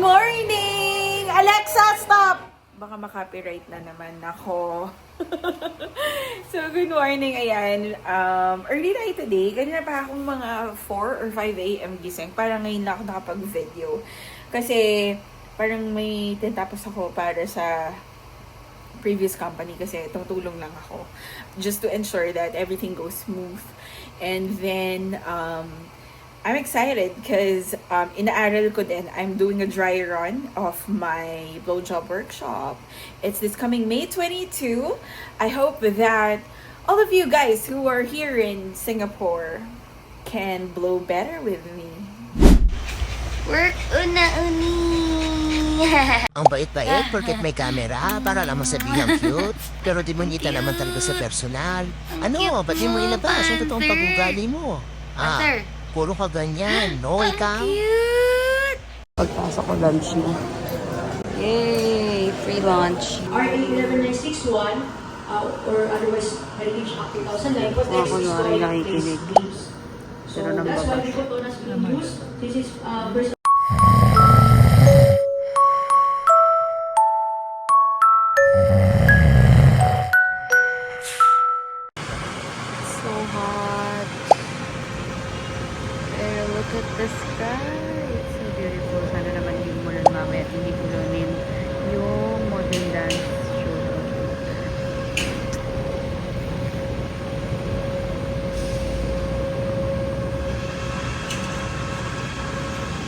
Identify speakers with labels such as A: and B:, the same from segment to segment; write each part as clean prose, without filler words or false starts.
A: morning! Alexa, stop! Baka makopyright na naman ako. So, good morning. Ayan. Early night today. Kanina pa akong mga 4 or 5 a.m. gising. Parang ngayon na ako nakapag-video. Kasi, parang may tinatapos ako para sa previous company kasi tumutulong lang ako. Just to ensure that everything goes smooth. And then, I'm excited because inaaral ko din. I'm doing a dry run of my blowjob workshop. It's this coming May 22. I hope that all of you guys who are here in Singapore can blow better with me.
B: Work una-uni!
C: Ang bait-bait porket may camera para lang masabihan cute. Pero di mo nita naman talaga sa personal. Ano, ba't di mo ilabas yung totoong pag-ugali mo?
B: Sir.
C: Puro ka ganyan, no? Ikaw?
B: Cute! Pagpasok ko lunch na. Yay! Free lunch.
D: RA 11961 or otherwise Heritage Act 2009 was
B: kunwari nakikinig.
D: So
B: Pero nang
D: that's why we
B: babas.
D: put on as being used. This is versus
B: So hot. Pero look at the sky. It's so beautiful. Sana naman hindi umulan mamaya at hindi bulunin yung modern dance show.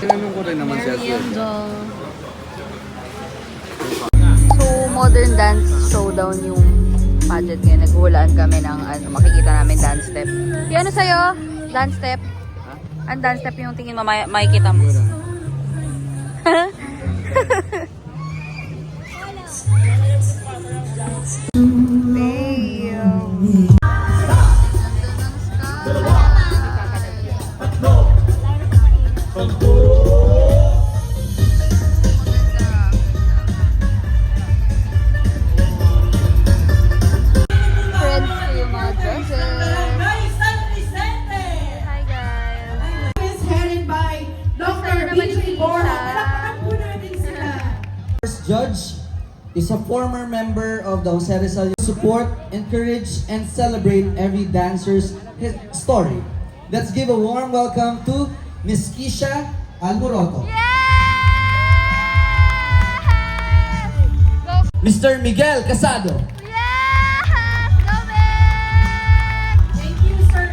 E: Tinanong ko rin naman siya.
B: So, modern dance showdown yung pageant ngayon. Naghulaan kami ng makikita namin dance step. Yung ano sa'yo? Dance step? Ang dance step yung tingin mo makikita mo. Friends ko yung mga dresses. Hi guys.
A: Is headed by Dr. BJ Bora. Palakpakan po natin sila.
F: First judge is a former member of the Jose Rizal. Support, encourage, and celebrate every dancer's story. Let's give a warm welcome to Miss Kisha Alboroto. Mr. Miguel Casado.
A: Thank you, sir.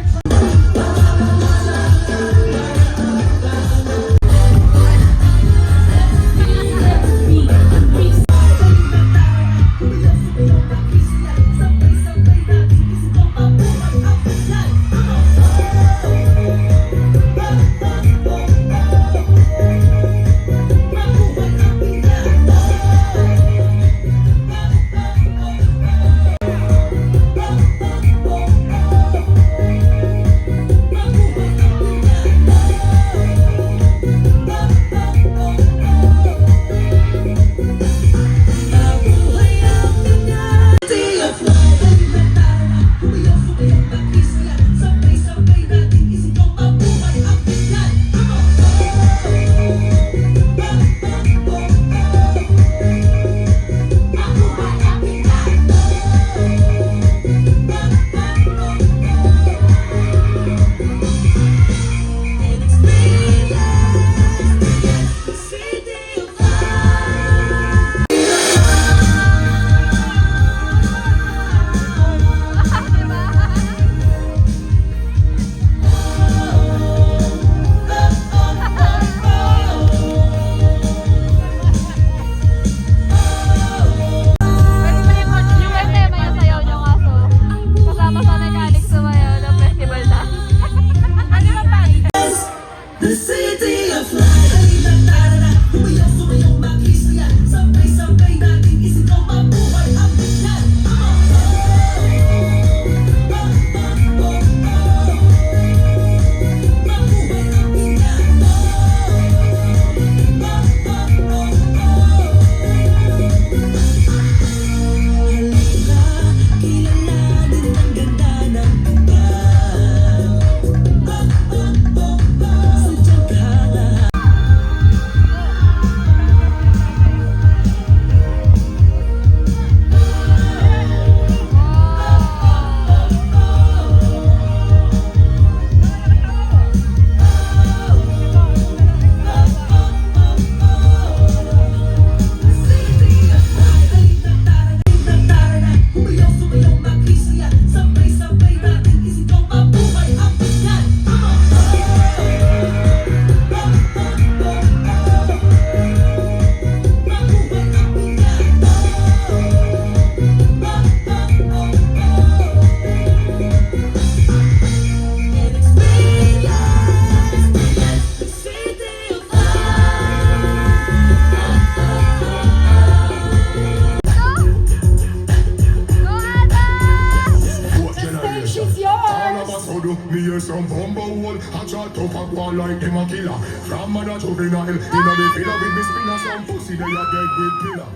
G: like them a killer. From mother juvenile, in the villa with me spinner, some pussy they a dead with pillar.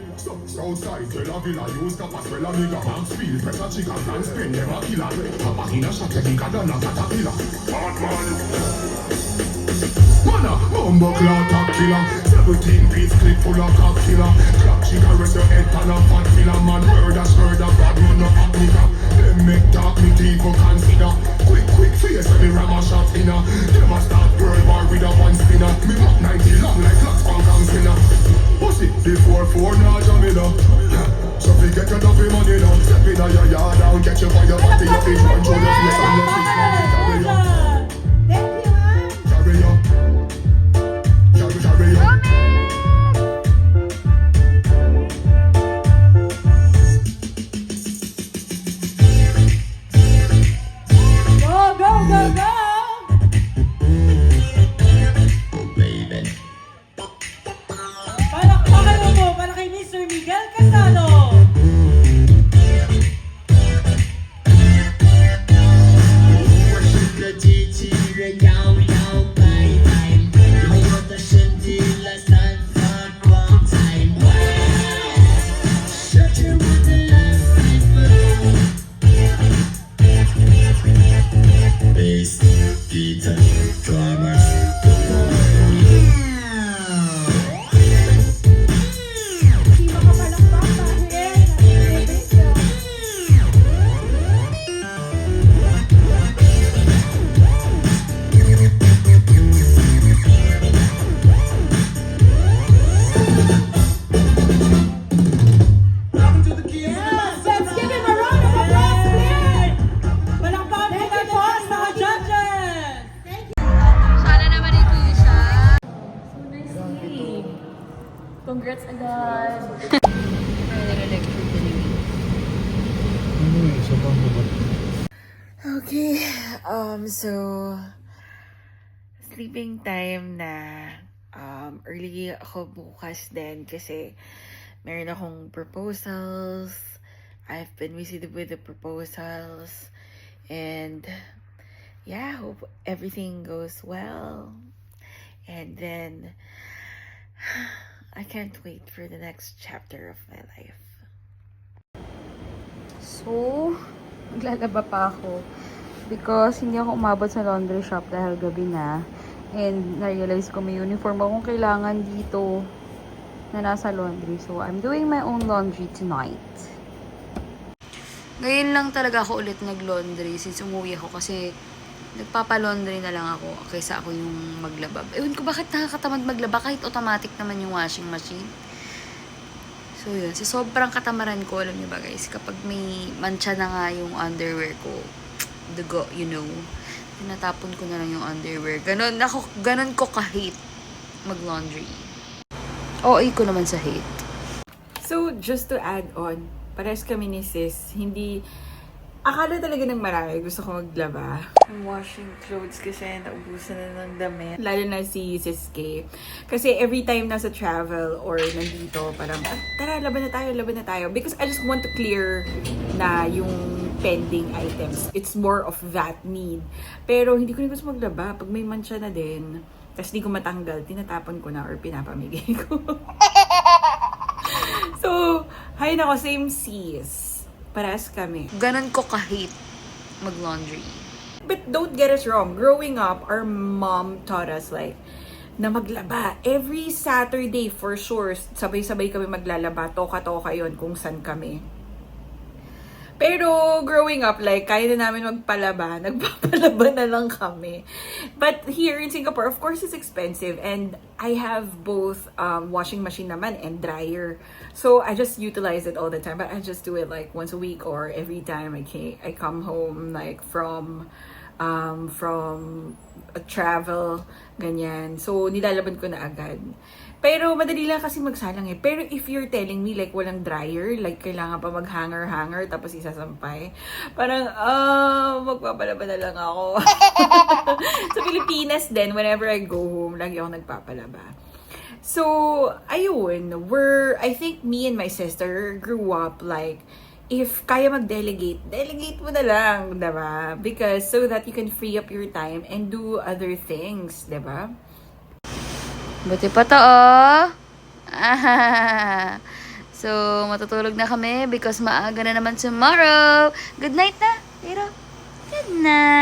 G: Southside, Tel Villa, use the Pastrella nigga. Bank speed, pressure chicken, and spin them a killer. Papa in a shot, he got a caterpillar. Batman. Mana, mumbo clout a killer. 17-piece clip full of cock killer. Clock she caress your head and a fat killer. Man, murder, bad man, no hot nigga. Them make talk, me people consider. Quick face when the ram a shot inna. Them a start world war with a one spinner. Me back 90 long like Lux Punk and Spinner. Pussy, the 4-4 na Jamila. So fi get your duffy money now. Step inna your yard and catch you by your body. You fi run through the face and let it carry you. Carry you. Carry you.
H: Palakpakan mo po para kay Mr. Miguel Casado. Let's give him a round of applause, please! Palakpakan mo tayo po sa mga judges!
B: Sana naman ito siya. So nice. Congrats agad.
A: Okay, so sleeping time na. Early ako bukas din kasi meron akong proposals. I've been visited with the proposals. And yeah, hope everything goes well. And then I can't wait for the next chapter of my life.
B: So, maglalaba pa ako. Because hindi ako umabot sa laundry shop dahil gabi na. And na-realize ko may uniform akong kailangan dito na nasa laundry. So, I'm doing my own laundry tonight. Ngayon lang talaga ako ulit nag-laundry since umuwi ako kasi nagpapa-laundry na lang ako kaysa ako yung maglaba. Ewan ko bakit nakakatamad maglaba kahit automatic naman yung washing machine. So, yun. Sa sobrang katamaran ko, alam niyo ba guys, kapag may mancha na nga yung underwear ko, dugo, you know, tinatapon ko na lang yung underwear. Ganon ko ka-hate mag-laundry. OA ko naman sa hate.
A: So, just to add on, parehas kami ni sis, akala talaga ng marami gusto ko maglaba. I'm washing clothes kasi naubusan na ng damit. Lalo na si Sis K. Kasi every time nasa travel or nandito, parang, tara, laban na tayo. Because I just want to clear na yung pending items. It's more of that need. Pero hindi ko na gusto maglaba. Pag may mancha na din, tapos di ko matanggal, tinatapon ko na or pinapamigay ko. So, hay nako, same sis. Parehas kami.
B: Ganon ko ka-hate mag-laundry.
A: But don't get us wrong. Growing up, our mom taught us like, na maglaba. Every Saturday, for sure, sabay-sabay kami maglalaba. Toka-toka yon kung saan kami. Pero growing up, like, kaya na namin magpalaba. Nagpapalaba na lang kami. But here in Singapore, of course, it's expensive. And I have both washing machine naman and dryer. So I just utilize it all the time. But I just do it like once a week or every time I come home like from a travel, ganyan. So nilalaban ko na agad. Pero madali lang kasi magsalang eh. Pero if you're telling me like walang dryer, like kailangan pa mag-hanger tapos isasampay, parang magpapalaba na lang ako. Sa Pilipinas din, whenever I go home, lagi ako nagpapalaba. So, ayun, I think me and my sister grew up like if kaya mag-delegate, delegate mo na lang, diba? Because so that you can free up your time and do other things, diba?
B: Buti pa to, oh. So, matutulog na kami because maaga na naman tomorrow. Good night na, Pero. Good night.